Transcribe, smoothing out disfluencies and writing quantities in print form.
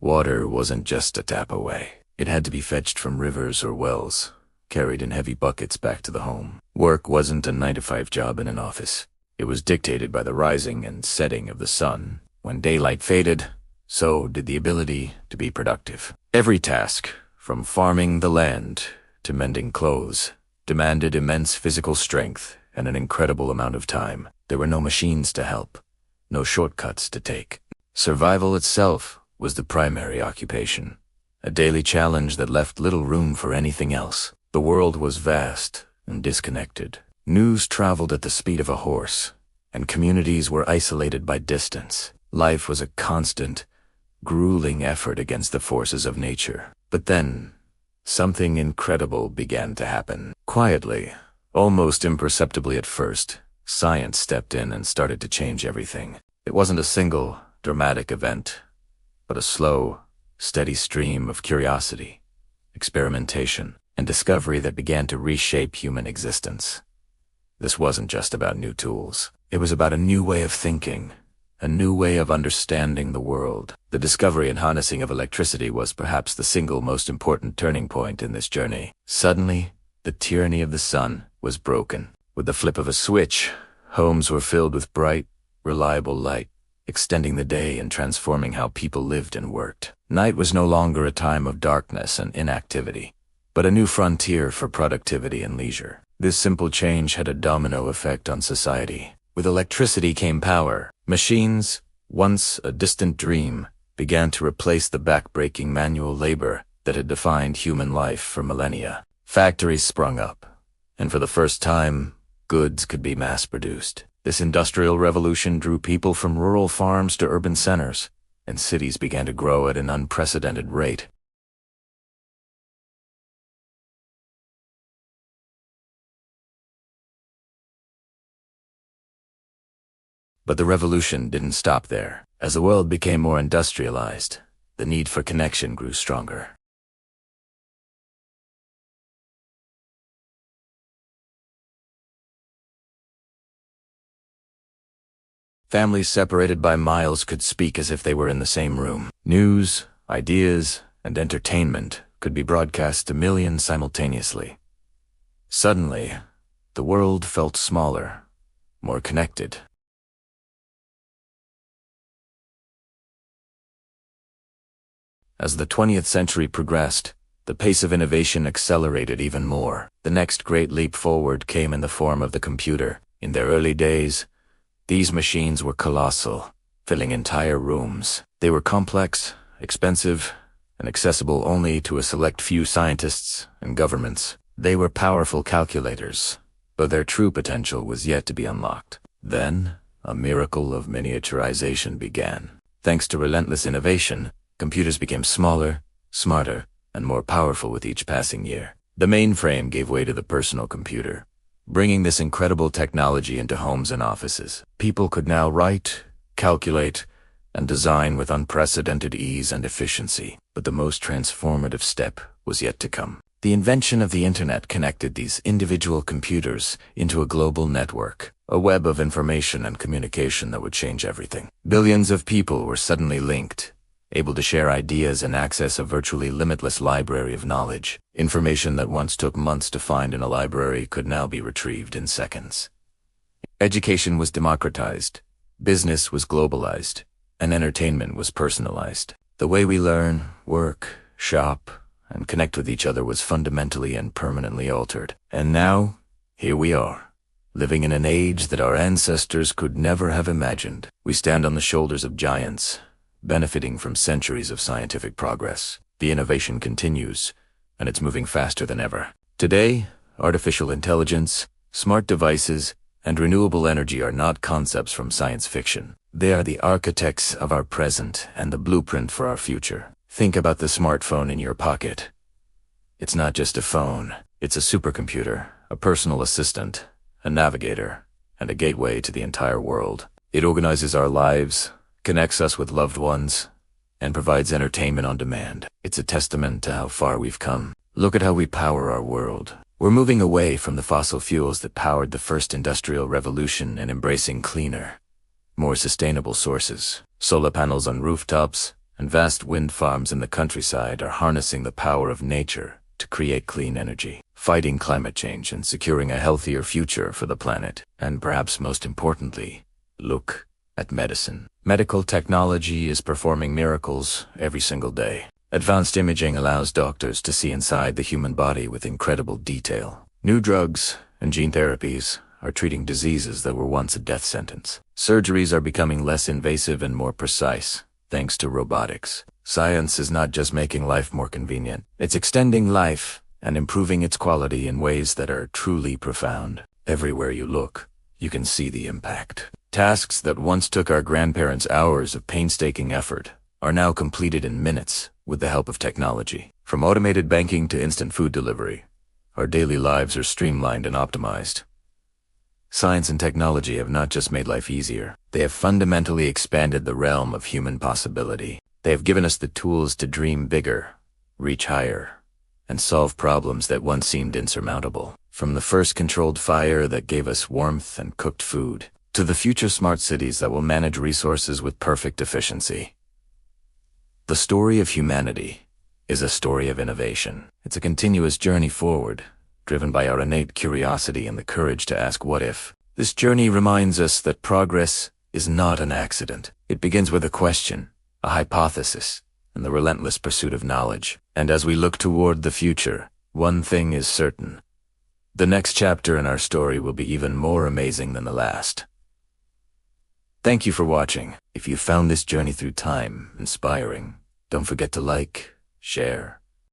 Water wasn't just a tap away. It had to be fetched from rivers or wells, carried in heavy buckets back to the home. Work wasn't a 9-to-5 job in an office. It was dictated by the rising and setting of the sun. When daylight faded, so did the ability to be productive. Every task, from farming the land to mending clothes, demanded immense physical strength and an incredible amount of time. There were no machines to help, no shortcuts to take. Survival itself was the primary occupation, a daily challenge that left little room for anything else. The world was vast and disconnected. News traveled at the speed of a horse, and communities were isolated by distance. Life was a constant, grueling effort against the forces of nature. But then, something incredible began to happen. Quietly, almost imperceptibly at first, science stepped in and started to change everything. It wasn't a single, dramatic event, but a slow, steady stream of curiosity, experimentation, and discovery that began to reshape human existence. This wasn't just about new tools. It was about a new way of thinking, a new way of understanding the world. The discovery and harnessing of electricity was perhaps the single most important turning point in this journey. Suddenly, the tyranny of the sun was broken. With the flip of a switch, homes were filled with bright, reliable light, extending the day and transforming how people lived and worked. Night was no longer a time of darkness and inactivity, but a new frontier for productivity and leisure. This simple change had a domino effect on society. With electricity came power. Machines, once a distant dream, began to replace the backbreaking manual labor that had defined human life for millennia. Factories sprung up, and for the first time, goods could be mass-produced. This industrial revolution drew people from rural farms to urban centers, and cities began to grow at an unprecedented rate. But the revolution didn't stop there. As the world became more industrialized, the need for connection grew stronger. Families separated by miles could speak as if they were in the same room. News, ideas, and entertainment could be broadcast to millions simultaneously. Suddenly, the world felt smaller, more connected. As the 20th century progressed, the pace of innovation accelerated even more. The next great leap forward came in the form of the computer. In their early days, these machines were colossal, filling entire rooms. They were complex, expensive, and accessible only to a select few scientists and governments. They were powerful calculators, but their true potential was yet to be unlocked. Then, a miracle of miniaturization began. Thanks to relentless innovation, computers became smaller, smarter, and more powerful with each passing year. The mainframe gave way to the personal computer, bringing this incredible technology into homes and offices. People could now write, calculate, and design with unprecedented ease and efficiency. But the most transformative step was yet to come. The invention of the internet connected these individual computers into a global network, a web of information and communication that would change everything. Billions of people were suddenly linked, able to share ideas and access a virtually limitless library of knowledge. Information that once took months to find in a library could now be retrieved in seconds. Education was democratized, business was globalized, and entertainment was personalized. The way we learn, work, shop, and connect with each other was fundamentally and permanently altered. And now, here we are, living in an age that our ancestors could never have imagined. We stand on the shoulders of giants, benefiting from centuries of scientific progress. The innovation continues, and it's moving faster than ever. Today, artificial intelligence, smart devices, and renewable energy are not concepts from science fiction. They are the architects of our present and the blueprint for our future. Think about the smartphone in your pocket. It's not just a phone. It's a supercomputer, a personal assistant, a navigator, and a gateway to the entire world. It organizes our lives, connects us with loved ones, and provides entertainment on demand. It's a testament to how far we've come. Look at how we power our world. We're moving away from the fossil fuels that powered the first industrial revolution and embracing cleaner, more sustainable sources. Solar panels on rooftops and vast wind farms in the countryside are harnessing the power of nature to create clean energy, fighting climate change and securing a healthier future for the planet. And perhaps most importantly, look at medicine. Medical technology is performing miracles every single day. Advanced imaging allows doctors to see inside the human body with incredible detail. New drugs and gene therapies are treating diseases that were once a death sentence. Surgeries are becoming less invasive and more precise, thanks to robotics. Science is not just making life more convenient, it's extending life and improving its quality in ways that are truly profound. Everywhere you look, you can see the impact. Tasks that once took our grandparents hours of painstaking effort are now completed in minutes with the help of technology. From automated banking to instant food delivery, our daily lives are streamlined and optimized. Science and technology have not just made life easier, they have fundamentally expanded the realm of human possibility. They have given us the tools to dream bigger, reach higher, and solve problems that once seemed insurmountable. From the first controlled fire that gave us warmth and cooked food, to the future smart cities that will manage resources with perfect efficiency. The story of humanity is a story of innovation. It's a continuous journey forward, driven by our innate curiosity and the courage to ask what if. This journey reminds us that progress is not an accident. It begins with a question, a hypothesis, and the relentless pursuit of knowledge. And as we look toward the future, one thing is certain. The next chapter in our story will be even more amazing than the last. Thank you for watching. If you found this journey through time inspiring, don't forget to like, share,